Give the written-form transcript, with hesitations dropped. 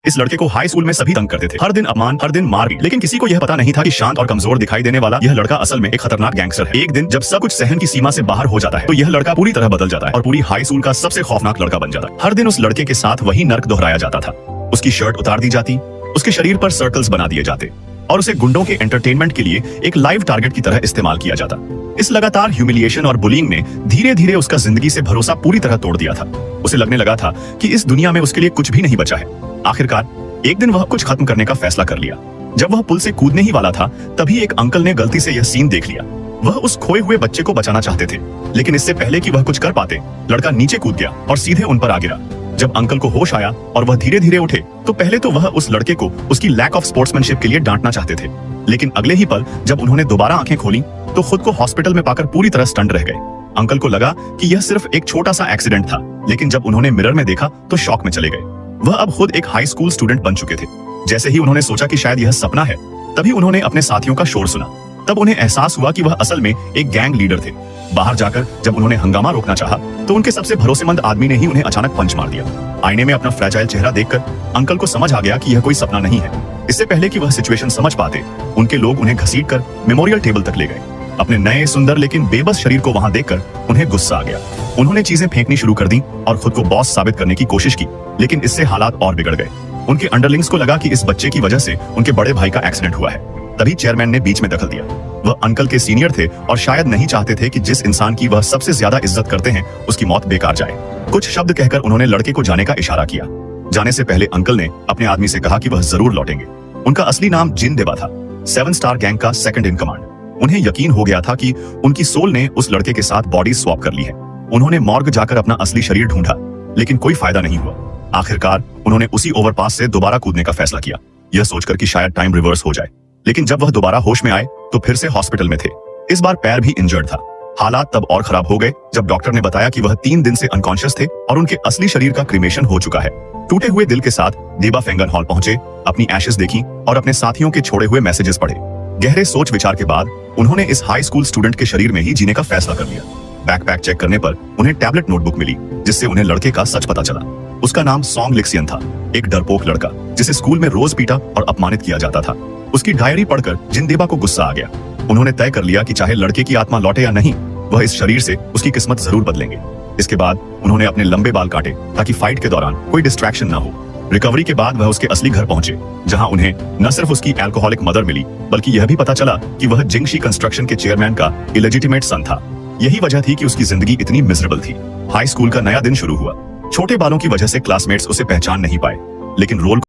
इस लड़के को हाई स्कूल में सभी तंग करते थे, हर दिन अपमान, हर दिन मार भी। लेकिन किसी को यह पता नहीं था कि शांत और कमजोर दिखाई देने वाला यह लड़का असल में एक खतरनाक गैंगस्टर है। एक दिन जब सब कुछ सहन की सीमा से बाहर हो जाता है तो यह लड़का पूरी तरह बदल जाता है और पूरी हाई स्कूल का सबसे खौफनाक लड़का बन जाता है। हर दिन उस लड़के के साथ वही नर्क दोहराया जाता था। उसकी शर्ट उतार दी जाती, उसके शरीर पर सर्कल्स बना दिए जाते और उसे गुंडों के एंटरटेनमेंट के लिए एक लाइव टारगेट की तरह इस्तेमाल किया जाता। इस लगातार ह्यूमिलिएशन और बुलिंग ने धीरे धीरे उसका जिंदगी से भरोसा पूरी तरह तोड़ दिया था। उसे लगने लगा था कि इस दुनिया में उसके लिए कुछ भी नहीं बचा है। आखिरकार एक दिन वह कुछ खत्म करने का फैसला कर लिया। जब वह पुल से कूदने ही वाला था तभी एक अंकल ने गलती से यह सीन देख लिया। वह उस खोए हुए बच्चे को बचाना चाहते थे, लेकिन इससे पहले कि वह कुछ कर पाते, लड़का नीचे कूद गया और सीधे उन पर आ गिरा। जब अंकल को होश आया और वह धीरे धीरे उठे तो पहले तो वह उस लड़के को उसकी लैक ऑफ स्पोर्ट्समैनशिप के लिए डांटना चाहते थे, लेकिन अगले ही पल जब उन्होंने दोबारा आंखें खोली तो खुद को हॉस्पिटल में पाकर पूरी तरह स्टंट रह गए। अंकल को लगा कि यह सिर्फ एक छोटा सा एक्सीडेंट था, लेकिन जब उन्होंने मिरर में देखा तो शॉक में चले गए। वह अब खुद एक हाई स्कूल स्टूडेंट बन चुके थे। जैसे ही उन्होंने सोचा कि शायद यह सपना है, तभी उन्होंने अपने साथियों का शोर सुना। तब उन्हें एहसास हुआ कि वह असल में एक गैंग लीडर थे। बाहर जाकर जब उन्होंने हंगामा रोकना चाहा तो उनके सबसे भरोसेमंद आदमी ने ही उन्हें अचानक पंच मार दिया। आईने में अपना फ्रैजाइल चेहरा देखकर अंकल को समझ आ गया कि यह कोई सपना नहीं है। इससे पहले कि वह सिचुएशन समझ पाते, उनके लोग उन्हें घसीटकर मेमोरियल टेबल तक ले गए। अपने नए सुंदर लेकिन बेबस शरीर को वहां देखकर उन्हें गुस्सा आ गया। उन्होंने चीजें फेंकनी शुरू कर दी और खुद को बॉस साबित करने की कोशिश की, लेकिन इससे हालात और बिगड़ गए। उनके अंडरलिंग्स को लगा कि इस बच्चे की वजह से उनके बड़े भाई का एक्सीडेंट हुआ है। तभी चेयरमैन ने बीच में दखल दिया। वह अंकल के सीनियर थे और शायद नहीं चाहते थे कि जिस इंसान की वह सबसे ज्यादा इज्जत करते हैं उसकी मौत बेकार जाए। कुछ शब्द कहकर उन्होंने लड़के को जाने का इशारा किया। जाने से पहले अंकल ने अपने आदमी से कहा कि वह जरूर लौटेंगे। उनका असली नाम जिन देबा था, 7 स्टार गैंग का सेकंड इन कमांड। उन्हें यकीन हो गया था कि उनकी सोल ने उस लड़के के साथ बॉडी स्वैप कर ली है। उन्होंने मॉर्ग जाकर अपना असली शरीर ढूंढा, लेकिन कोई फायदा नहीं हुआ। आखिरकार उन्होंने उसी ओवरपास से दोबारा कूदने का फैसला किया, यह सोचकर कि शायद टाइम रिवर्स हो जाए। लेकिन जब वह दोबारा होश में आए तो फिर से हॉस्पिटल में थे। इस बार पैर भी इंजर्ड था। हालात तब और खराब हो गए जब डॉक्टर ने बताया कि वह 3 दिन से अनकॉन्शियस थे और उनके असली शरीर का क्रीमेशन हो चुका है। टूटे हुए दिल के साथ देबा फेंगन हॉल पहुंचे, अपनी एशेस देखी और अपने साथियों के छोड़े हुए मैसेजेस पढ़े। गहरे सोच विचार के बाद उन्होंने इस हाई स्कूल स्टूडेंट के शरीर में ही जीने का फैसला कर लिया। बैकपैक चेक करने पर उन्हें टैबलेट नोटबुक मिली, जिससे उन्हें लड़के का सच पता चला। उसका नाम सॉन्ग लिक्सियन था, एक डरपोक लड़का जिसे स्कूल में रोज पीटा और अपमानित किया जाता था। उसकी डायरी पढ़कर जिन देबा को गुस्सा आ गया। उन्होंने तय कर लिया कि चाहे लड़के की आत्मा लौटे या नहीं, वह इस शरीर से उसकी किस्मत जरूर बदलेंगे। इसके बाद उन्होंने अपने लंबे बाल काटे ताकि फाइट के दौरान कोई डिस्ट्रैक्शन न हो। रिकवरी के बाद वह उसके असली घर पहुंचे, जहां उन्हें न सिर्फ उसकी अल्कोहलिक मदर मिली, बल्कि यह भी पता चला कि वह जिंगशी कंस्ट्रक्शन के चेयरमैन का इलेजिटिमेट सन था। यही वजह थी कि उसकी जिंदगी इतनी मिजरेबल थी। हाई स्कूल का नया दिन शुरू हुआ। छोटे बालों की वजह से क्लासमेट्स उसे पहचान नहीं पाए, लेकिन रोल